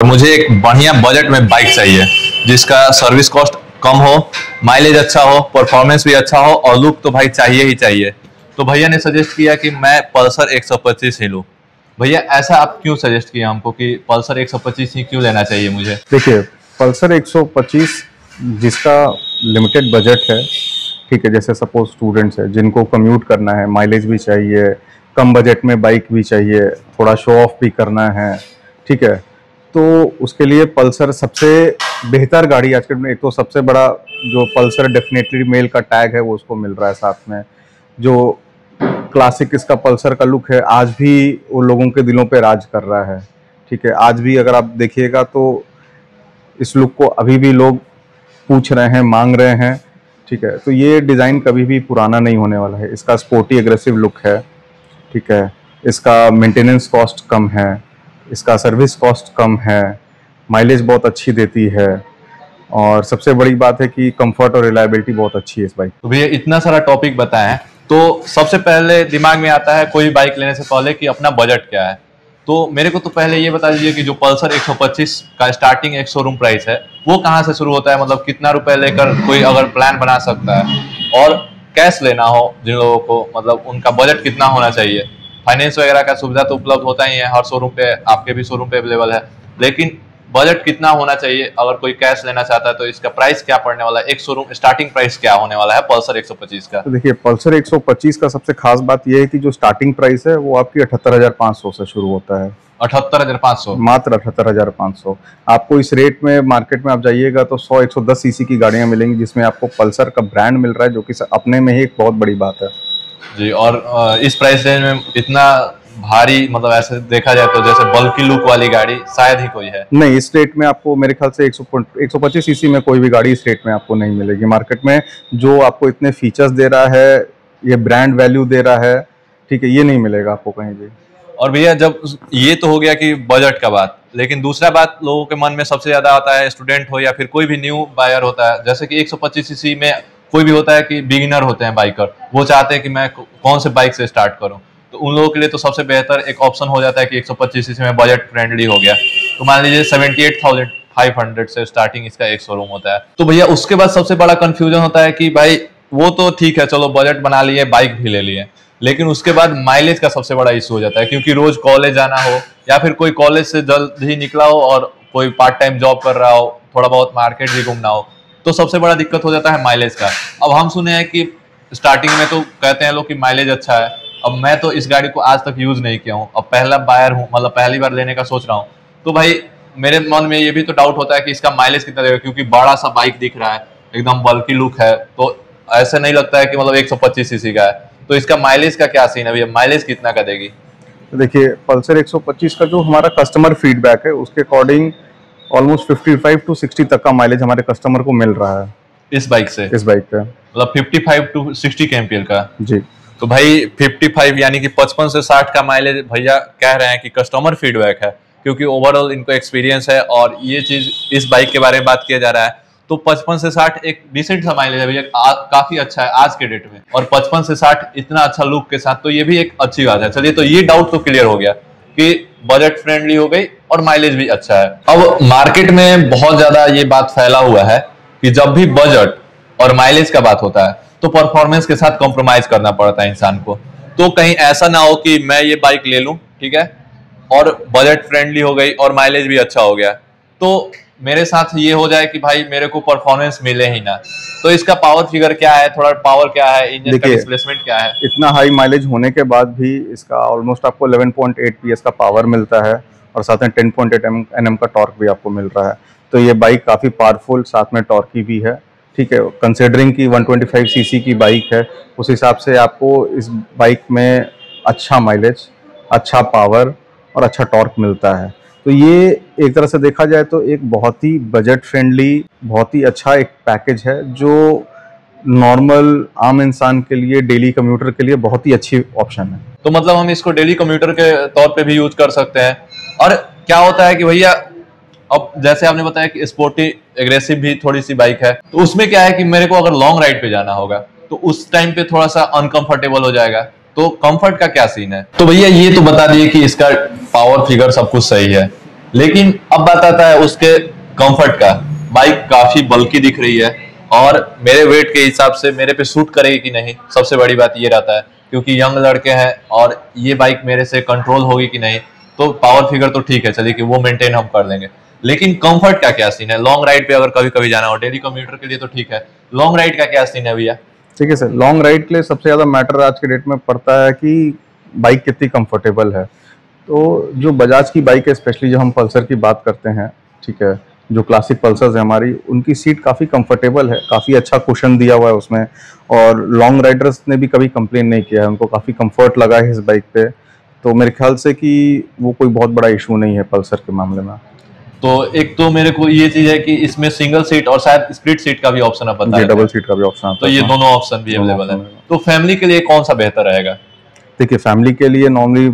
मुझे एक बढ़िया बजट में बाइक चाहिए जिसका सर्विस कॉस्ट कम हो, माइलेज अच्छा हो, परफॉर्मेंस भी अच्छा हो और लुक तो भाई चाहिए ही चाहिए। तो भैया ने सजेस्ट किया कि मैं पल्सर 125 ही लूँ। भैया ऐसा आप क्यों सजेस्ट किया हमको कि पल्सर 125 ही क्यों लेना चाहिए मुझे? देखिए, पल्सर 125 जिसका लिमिटेड बजट है, ठीक है, जैसे सपोज स्टूडेंट्स है जिनको कम्यूट करना है, माइलेज भी चाहिए, कम बजट में बाइक भी चाहिए, थोड़ा शो ऑफ भी करना है, ठीक है, तो उसके लिए पल्सर सबसे बेहतर गाड़ी आजकल में। एक तो सबसे बड़ा जो पल्सर डेफिनेटली मेल का टैग है वो उसको मिल रहा है, साथ में जो क्लासिक इसका पल्सर का लुक है आज भी वो लोगों के दिलों पे राज कर रहा है, ठीक है। आज भी अगर आप देखिएगा तो इस लुक को अभी भी लोग पूछ रहे हैं, मांग रहे हैं, ठीक है। तो ये डिज़ाइन कभी भी पुराना नहीं होने वाला है। इसका स्पोर्टी एग्रेसिव लुक है, ठीक है, इसका मेंटेनेंस कॉस्ट कम है, इसका सर्विस कॉस्ट कम है, माइलेज बहुत अच्छी देती है और सबसे बड़ी बात है कि कंफर्ट और रिलायबिलिटी बहुत अच्छी है इस बाइक। तो भैया इतना सारा टॉपिक बताया है, तो सबसे पहले दिमाग में आता है कोई बाइक लेने से पहले कि अपना बजट क्या है। तो मेरे को तो पहले ये बता दीजिए कि जो पल्सर 125 का स्टार्टिंग एक शोरूम प्राइस है वो कहाँ से शुरू होता है, मतलब कितना रुपए लेकर कोई अगर प्लान बना सकता है, और कैश लेना हो जिन लोगों को, मतलब उनका बजट कितना होना चाहिए। फाइनेंस वगैरह का सुविधा तो उपलब्ध होता ही है हर शोरूम पे, आपके भी शोरूम पे अवेलेबल है, लेकिन बजट कितना होना चाहिए अगर कोई कैश लेना चाहता है, तो इसका प्राइस क्या पड़ने वाला है, एक शोरूम स्टार्टिंग प्राइस क्या होने वाला है पल्सर 125 का? तो देखिए, पल्सर 125 का सबसे खास बात यह है कि जो स्टार्टिंग प्राइस है वो आपकी 78,500 से शुरू होता है। 78,500? मात्र 78,500। आपको इस रेट में मार्केट में आप जाइएगा तो 100-110 सीसी की गाड़ियां मिलेंगी जिसमें आपको पल्सर का ब्रांड मिल रहा है, जो कि अपने में ही एक बहुत बड़ी बात है जी। और इस प्राइस रेंज में इतना भारी, मतलब ऐसे देखा जाए तो जैसे बल्कि लुक वाली गाड़ी शायद ही कोई है। नहीं, इस रेट में आपको मेरे ख्याल से 125 सीसी में कोई भी गाड़ी इस रेट में आपको नहीं मिलेगी मार्केट में। जो आपको इतने फीचर्स दे रहा है, ये ब्रांड वैल्यू दे रहा है, ठीक है, ये नहीं मिलेगा आपको कहीं भी। और भैया जब ये तो हो गया कि बजट का बात, लेकिन दूसरा बात लोगों के मन में सबसे ज्यादा आता है, स्टूडेंट हो या फिर कोई भी न्यू बायर होता है, जैसे कि 125 सीसी में कोई भी होता है कि बिगिनर होते हैं बाइकर, वो चाहते हैं कि मैं कौन से बाइक से स्टार्ट करूं। तो उन लोगों के लिए तो सबसे बेहतर एक ऑप्शन हो जाता है कि 125 सीसी में बजट फ्रेंडली हो गया, तो मान लीजिए 78,500 से स्टार्टिंग इसका एक शोरूम होता है। तो भैया उसके बाद सबसे बड़ा कंफ्यूजन होता है कि भाई वो तो ठीक है, चलो बजट बना लिए, बाइक भी ले लिए, लेकिन उसके बाद माइलेज का सबसे बड़ा इशू हो जाता है, क्योंकि रोज कॉलेज जाना हो या फिर कोई कॉलेज से जल्द ही निकला हो और कोई पार्ट टाइम जॉब कर रहा हो, थोड़ा बहुत मार्केट भी घूमना हो, तो सबसे बड़ा दिक्कत हो जाता है माइलेज का। अब हम सुने हैं कि स्टार्टिंग में तो कहते हैं लोग कि माइलेज अच्छा है। अब मैं तो इस गाड़ी को आज तक यूज नहीं किया हूँ, अब पहला बायर हूँ, मतलब पहली बार लेने का सोच रहा हूँ, तो भाई मेरे मन में ये भी तो डाउट होता है कि इसका माइलेज कितना देगा, क्योंकि बड़ा सा बाइक दिख रहा है, एकदम बल्कि लुक है, तो ऐसे नहीं लगता है कि मतलब 125 सीसी का है। तो इसका माइलेज का क्या सीन है भैया, माइलेज कितना का देगी? तो देखिए, पल्सर 125 का जो हमारा कस्टमर फीडबैक है उसके अकॉर्डिंग ऑलमोस्ट 55 to 60 तक का माइलेज हमारे कस्टमर को मिल रहा है इस बाइक से। इस बाइक पे मतलब 55 to 60 kmpl का? जी। तो भाई 55 यानी कि 55 से 60 का माइलेज भैया कह रहे हैं कि कस्टमर फीडबैक है, क्योंकि ओवरऑल इनको एक्सपीरियंस है और ये चीज इस बाइक के बारे में बात किया जा रहा है। तो 55 से 60 एक डिसेंट सा माइलेज है भैया, काफी अच्छा है आज के डेट में, और 55 से 60 इतना अच्छा लुक के साथ, तो ये भी एक अच्छी बात है। चलिए, तो ये डाउट तो क्लियर हो गया कि बजट फ्रेंडली हो गई और माइलेज भी अच्छा है। अब मार्केट में बहुत ज्यादा ये बात फैला हुआ है कि जब भी बजट और माइलेज का बात होता है तो परफॉर्मेंस के साथ कॉम्प्रोमाइज करना पड़ता है इंसान को। तो कहीं ऐसा ना हो कि मैं ये बाइक ले लूं, ठीक है, और बजट फ्रेंडली हो गई और माइलेज भी अच्छा हो गया, तो मेरे साथ ये हो जाए कि भाई मेरे को परफॉर्मेंस मिले ही ना। तो इसका पावर फिगर क्या है, थोड़ा पावर क्या है, इंजन का डिस्प्लेसमेंट क्या है? इतना हाई माइलेज होने के बाद भी इसका ऑलमोस्ट आपको 11.8 PS का पावर मिलता है और साथ में 10.8 Nm का टॉर्क भी आपको मिल रहा है। तो ये बाइक काफ़ी पावरफुल, साथ में टॉर्की भी है, ठीक है। कंसिडरिंग की 125 सीसी की बाइक है, उस हिसाब से आपको इस बाइक में अच्छा माइलेज, अच्छा पावर और अच्छा टॉर्क मिलता है। तो ये एक तरह से देखा जाए तो एक बहुत ही बजट फ्रेंडली, बहुत ही अच्छा एक पैकेज है जो नॉर्मल आम इंसान के लिए, डेली कम्यूटर के लिए बहुत ही अच्छी ऑप्शन है। तो मतलब हम इसको डेली कम्यूटर के तौर पे भी यूज कर सकते हैं। और क्या होता है कि भैया अब जैसे आपने बताया कि स्पोर्टी एग्रेसिव भी थोड़ी सी बाइक है, तो उसमें क्या है कि मेरे को अगर लॉन्ग राइड पे जाना होगा तो उस टाइम पे थोड़ा सा अनकंफर्टेबल हो जाएगा, तो कंफर्ट का क्या सीन है? तो भैया ये तो बता दिए कि इसका पावर फिगर सब कुछ सही है, लेकिन अब बात आता है उसके कंफर्ट का। बाइक काफी बल्की दिख रही है और मेरे वेट के हिसाब से मेरे पे सूट करेगी कि नहीं, सबसे बड़ी बात ये रहता है, क्योंकि यंग लड़के हैं और ये बाइक मेरे से कंट्रोल होगी कि नहीं। तो पावर फिगर तो ठीक है, चलिए कि वो मेंटेन हम कर लेंगे, लेकिन कंफर्ट का क्या सीन है? लॉन्ग राइड पे अगर कभी कभी जाना हो, डेली कम्यूटर के लिए तो ठीक है, लॉन्ग राइड का क्या सीन है भैया? ठीक है सर, लॉन्ग राइड के लिए सबसे ज़्यादा मैटर आज के डेट में पड़ता है कि बाइक कितनी कंफर्टेबल है। तो जो बजाज की बाइक है, स्पेशली जो हम पल्सर की बात करते हैं, ठीक है, जो क्लासिक पल्सर्स है हमारी, उनकी सीट काफ़ी कंफर्टेबल है, काफ़ी अच्छा कुशन दिया हुआ है उसमें, और लॉन्ग राइडर्स ने भी कभी कंप्लेन नहीं किया है, उनको काफ़ी कंफर्ट लगा है इस बाइक पे। तो मेरे ख्याल से कि वो कोई बहुत बड़ा इशू नहीं है पल्सर के मामले में। तो एक तो मेरे को ये चीज है कि इसमें सिंगल सीट और शायद स्प्लिट सीट का भी ऑप्शन आप बता जी, रहे डबल थे, सीट का भी ऑप्शन आता तो है ये उसमें। दोनों ऑप्शन भी दोनों अवेलेबल है। option तो फैमिली के लिए कौन सा बेहतर रहेगा? देखिए, फैमिली के लिए नॉर्मली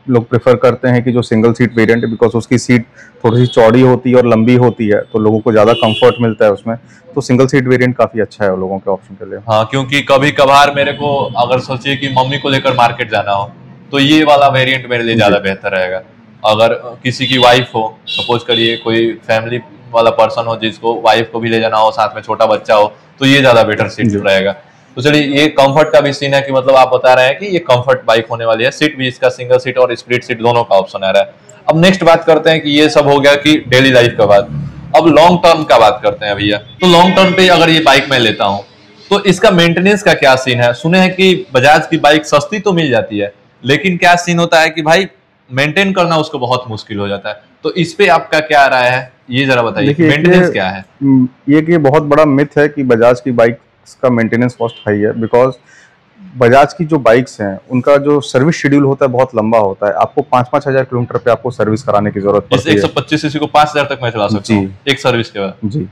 लोग प्रेफर करते हैं कि जो सिंगल सीट वेरिएंट है, बिकॉज उसकी सीट थोड़ी सी चौड़ी होती है और लंबी होती है, तो लोगों को ज़्यादा कंफर्ट मिलता है उसमें। तो सिंगल सीट वेरिएंट काफ़ी अच्छा है लोगों के ऑप्शन के लिए। हाँ, क्योंकि कभी कभार मेरे को अगर सोचिए कि मम्मी को लेकर मार्केट जाना हो, तो ये वाला वेरिएंट मेरे लिए ज्यादा जी बेहतर रहेगा। अगर किसी की वाइफ हो, सपोज करिए कोई फैमिली वाला पर्सन हो जिसको वाइफ को भी ले जाना हो, साथ में छोटा बच्चा हो, तो ये ज्यादा बेटर सीट जी। रहेगा। तो चलिए, ये कंफर्ट का भी सीन है कि मतलब आप बता रहे हैं कि ये कंफर्ट बाइक होने वाली है, सीट भी इसका सिंगल सीट और स्प्लिट सीट दोनों का ऑप्शन आ रहा है। अब नेक्स्ट बात करते हैं कि ये सब हो गया कि डेली लाइफ का बात। अब लॉन्ग टर्म का बात करते हैं भैया। तो लॉन्ग टर्म पे अगर ये बाइक मैं लेता हूँ, तो इसका मेंटेनेंस का क्या सीन है? सुने हैं कि बजाज की बाइक सस्ती तो मिल जाती है, लेकिन क्या सीन होता है कि भाई मेंटेन करना उसको बहुत मुश्किल हो जाता है। तो इस पे आपका क्या राय है, ये जरा बताइए कि देखिए, मेंटेनेंस क्या है? ये कि बहुत बड़ा मिथ है कि बजाज की बाइक का मेंटेनेंस कॉस्ट हाई है, बिकॉज बजाज की जो बाइक्स हैं उनका जो सर्विस शेड्यूल होता है बहुत लंबा होता है। आपको 5-5 हज़ार किलोमीटर पे आपको सर्विस कराने की जरूरत इस पड़ती है। 125 सीसी को 5000 तक मैं चला सकता हूँ जी एक सर्विस के बाद? जी।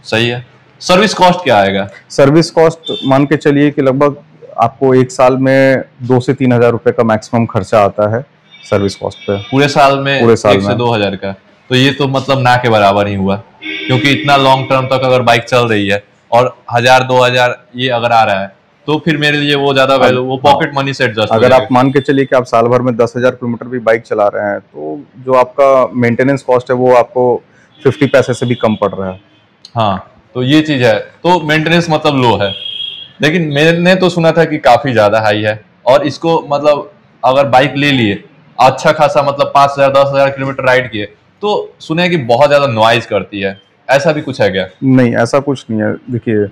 सही है। सर्विस कॉस्ट क्या आएगा? सर्विस कॉस्ट मान के चलिए कि लगभग आपको एक साल में 2 से 3 हज़ार रुपए का मैक्सिमम खर्चा आता है सर्विस कॉस्ट पे। पूरे साल में पूरे साल 1 से 2 हजार का? तो ये तो मतलब ना के बराबर ही हुआ, क्योंकि इतना लॉन्ग टर्म तक अगर बाइक चल रही है और 1000-2000 ये अगर आ रहा है, तो फिर मेरे लिए वो ज्यादा वैल्यू, वो पॉकेट मनी से एडजस्ट हो अगर आप जाएगा। मान के चलिए कि आप साल भर में 10 हज़ार किलोमीटर भी बाइक चला रहे हैं, तो जो आपका मेंटेनेंस कॉस्ट है वो आपको 50 पैसे से भी कम पड़ रहा है। हाँ, तो ये चीज है, तो मेंटेनेंस मतलब लो है। लेकिन मैंने तो सुना था कि काफी ज्यादा हाई है, और इसको मतलब अगर बाइक ले लिए अच्छा खासा, मतलब 5000-10 हजार किलोमीटर राइड किए, तो सुने हैं कि बहुत ज्यादा नॉइज करती है। ऐसा भी कुछ है क्या? नहीं, ऐसा कुछ नहीं है। देखिए,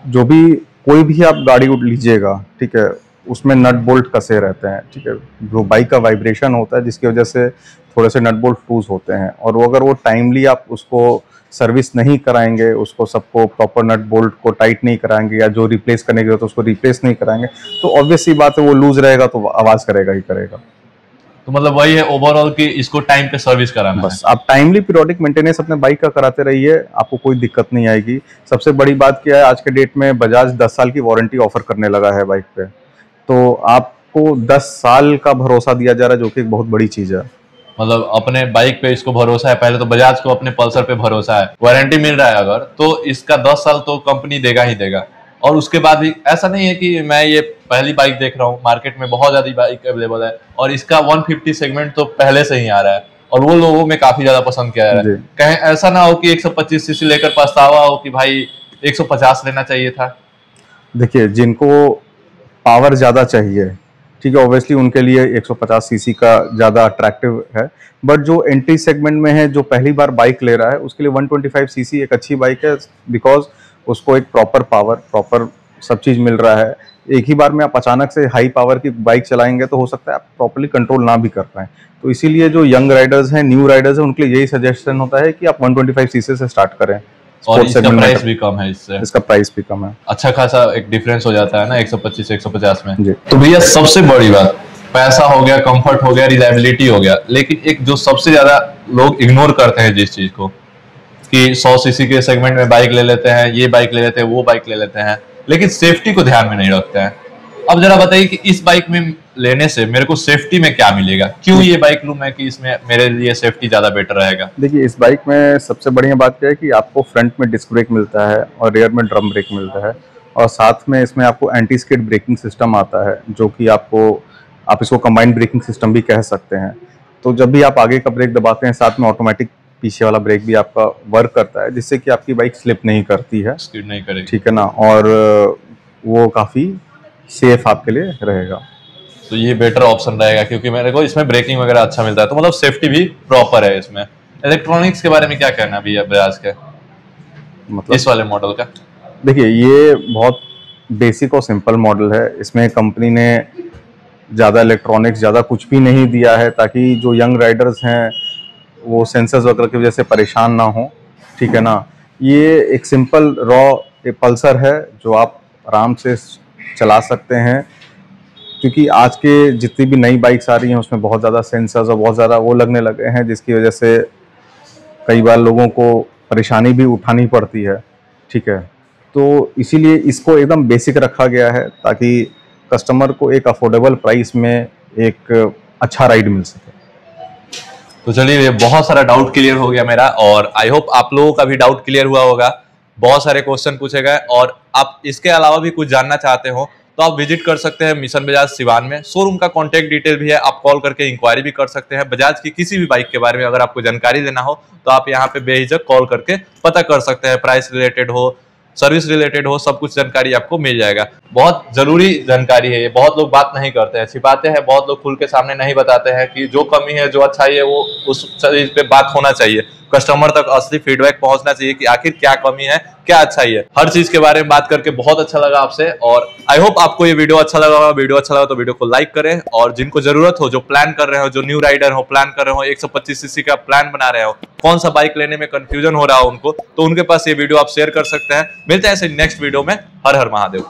जो भी कोई भी आप गाड़ी उठ लीजिएगा, ठीक है, उसमें नट बोल्ट कसे रहते हैं, ठीक है। जो बाइक का वाइब्रेशन होता है जिसकी वजह से थोड़े से नट बोल्ट लूज होते हैं, और वो अगर वो टाइमली आप उसको सर्विस नहीं कराएंगे, उसको सबको प्रॉपर नट बोल्ट को टाइट नहीं कराएंगे, या जो रिप्लेस करने की जरूरत है उसको रिप्लेस नहीं कराएंगे, तो ऑब्वियस सी बात है वो लूज रहेगा तो आवाज़ करेगा ही करेगा। तो मतलब वही है ओवरऑल कि इसको टाइम पे सर्विस कराना है। बस आप टाइमली पीरियोडिक मेंटेनेंस अपने बाइक का कराते रहिए, आपको कोई दिक्कत नहीं आएगी। सबसे बड़ी बात क्या है, आज के डेट में बजाज 10 साल की वारंटी ऑफर करने लगा है बाइक पे, तो आपको 10 साल का भरोसा दिया जा रहा है, जो कि एक बहुत बड़ी चीज़ है। मतलब अपने बाइक पे इसको भरोसा है, पहले तो बजाज को अपने पल्सर पे भरोसा है, वारंटी मिल रहा है अगर, तो इसका 10 साल तो कंपनी देगा ही देगा। और उसके बाद भी ऐसा नहीं है कि मैं ये पहली बाइक देख रहा हूँ, मार्केट में बहुत ज्यादा बाइक अवेलेबल है, और इसका 150 सेगमेंट तो पहले से ही आ रहा है, और वो लोगों में काफी ज्यादा पसंद किया जा रहा है। जी। कहीं ऐसा ना हो कि 125 सीसी लेकर पछतावा हो कि भाई 150 लेना चाहिए था। देखिए, जिनको पावर ज़्यादा चाहिए, ठीक है, ऑब्वियसली उनके लिए 150 सीसी का ज़्यादा अट्रैक्टिव है, बट जो एंट्री सेगमेंट में है, जो पहली बार बाइक ले रहा है, उसके लिए 125 सीसी एक अच्छी बाइक है, बिकॉज उसको एक प्रॉपर पावर, प्रॉपर सब चीज़ मिल रहा है। एक ही बार में आप अचानक से हाई पावर की बाइक चलाएंगे तो हो सकता है आप प्रॉपर्ली कंट्रोल ना भी कर पाएँ। तो इसीलिए जो यंग राइडर्स हैं, न्यू राइडर्स हैं, उनके लिए यही सजेशन होता है कि आप 125 सीसी से स्टार्ट करें। और स्पोर्ट्स इसका सेगमेंट में प्राइस भी कम है, इससे इसका प्राइस भी कम है। अच्छा खासा एक डिफरेंस हो जाता है ना 125 से 150 में। जी। तो भैया सबसे बड़ी बात, पैसा हो गया, कंफर्ट हो गया, रिलायबिलिटी हो गया, लेकिन एक जो सबसे ज्यादा लोग इग्नोर करते हैं जिस चीज को, कि 100 सीसी के सेगमेंट में बाइक ले लेते हैं, ये बाइक ले लेते हैं, वो बाइक ले लेते हैं, लेकिन सेफ्टी को ध्यान में नहीं रखते हैं। अब जरा बताइए कि इस बाइक में लेने से मेरे को सेफ्टी में क्या मिलेगा, क्यों ये बाइक लूं मैं कि इसमें मेरे लिए सेफ्टी ज्यादा बेटर रहेगा? देखिए, इस बाइक में सबसे बढ़िया बात क्या है कि आपको फ्रंट में डिस्क ब्रेक मिलता है और रियर में ड्रम ब्रेक मिलता है, और साथ में इसमें आपको एंटी स्किड ब्रेकिंग सिस्टम आता है, जो कि आपको, आप इसको कंबाइंड ब्रेकिंग सिस्टम भी कह सकते हैं। तो जब भी आप आगे का ब्रेक दबाते हैं साथ में ऑटोमेटिक पीछे वाला ब्रेक भी आपका वर्क करता है, जिससे कि आपकी बाइक स्लिप नहीं करती है, स्किड नहीं करेगी, ठीक है ना, और वो काफ़ी सेफ आपके लिए रहेगा। तो ये बेटर ऑप्शन रहेगा क्योंकि मेरे को इसमें ब्रेकिंग वगैरह अच्छा मिलता है, तो मतलब सेफ्टी भी प्रॉपर है इसमें। इलेक्ट्रॉनिक्स के बारे में क्या कहना है भैया बजाज के, मतलब इस वाले मॉडल का? देखिए, ये बहुत बेसिक और सिंपल मॉडल है। इसमें कंपनी ने ज़्यादा इलेक्ट्रॉनिक्स, ज़्यादा कुछ भी नहीं दिया है, ताकि जो यंग राइडर्स हैं वो सेंसर्स वगैरह की वजह से परेशान ना हो, ठीक है ना। ये एक सिंपल रॉ पल्सर है जो आप आराम से चला सकते हैं, क्योंकि आज के जितनी भी नई बाइक्स आ रही हैं उसमें बहुत ज़्यादा सेंसर्स और बहुत ज़्यादा वो लगने लगे हैं, जिसकी वजह से कई बार लोगों को परेशानी भी उठानी पड़ती है, ठीक है। तो इसीलिए इसको एकदम बेसिक रखा गया है ताकि कस्टमर को एक अफोर्डेबल प्राइस में एक अच्छा राइड मिल सके। तो चलिए, बहुत सारा डाउट क्लियर हो गया मेरा, और आई होप आप लोगों का भी डाउट क्लियर हुआ होगा। बहुत सारे क्वेश्चन पूछे गए, और आप इसके अलावा भी कुछ जानना चाहते हो तो आप विजिट कर सकते हैं मिशन बजाज सिवान में। शोरूम का कॉन्टैक्ट डिटेल भी है, आप कॉल करके इंक्वायरी भी कर सकते हैं। बजाज की किसी भी बाइक के बारे में अगर आपको जानकारी लेना हो तो आप यहाँ पे बेहिचक कॉल करके पता कर सकते हैं। प्राइस रिलेटेड हो, सर्विस रिलेटेड हो, सब कुछ जानकारी आपको मिल जाएगा। बहुत जरूरी जानकारी है ये, बहुत लोग बात नहीं करते हैं, छिपाते हैं, बहुत लोग खुल के सामने नहीं बताते हैं कि जो कमी है, जो अच्छाई है, वो उस चीज पे बात होना चाहिए। कस्टमर तक असली फीडबैक पहुंचना चाहिए कि आखिर क्या कमी है, क्या अच्छाई है। हर चीज के बारे में बात करके बहुत अच्छा लगा आपसे, और आई होप आपको ये वीडियो अच्छा लगा होगा। वीडियो अच्छा लगा तो वीडियो को लाइक करें, और जिनको जरूरत हो, जो प्लान कर रहे हो, जो न्यू राइडर हो, प्लान कर रहे हो, 125 सीसी का प्लान बना रहे हो, कौन सा बाइक लेने में कंफ्यूजन हो रहा हो उनको, तो उनके पास ये वीडियो आप शेयर कर सकते हैं। मिलते हैं ऐसे नेक्स्ट वीडियो में। हर हर महादेव।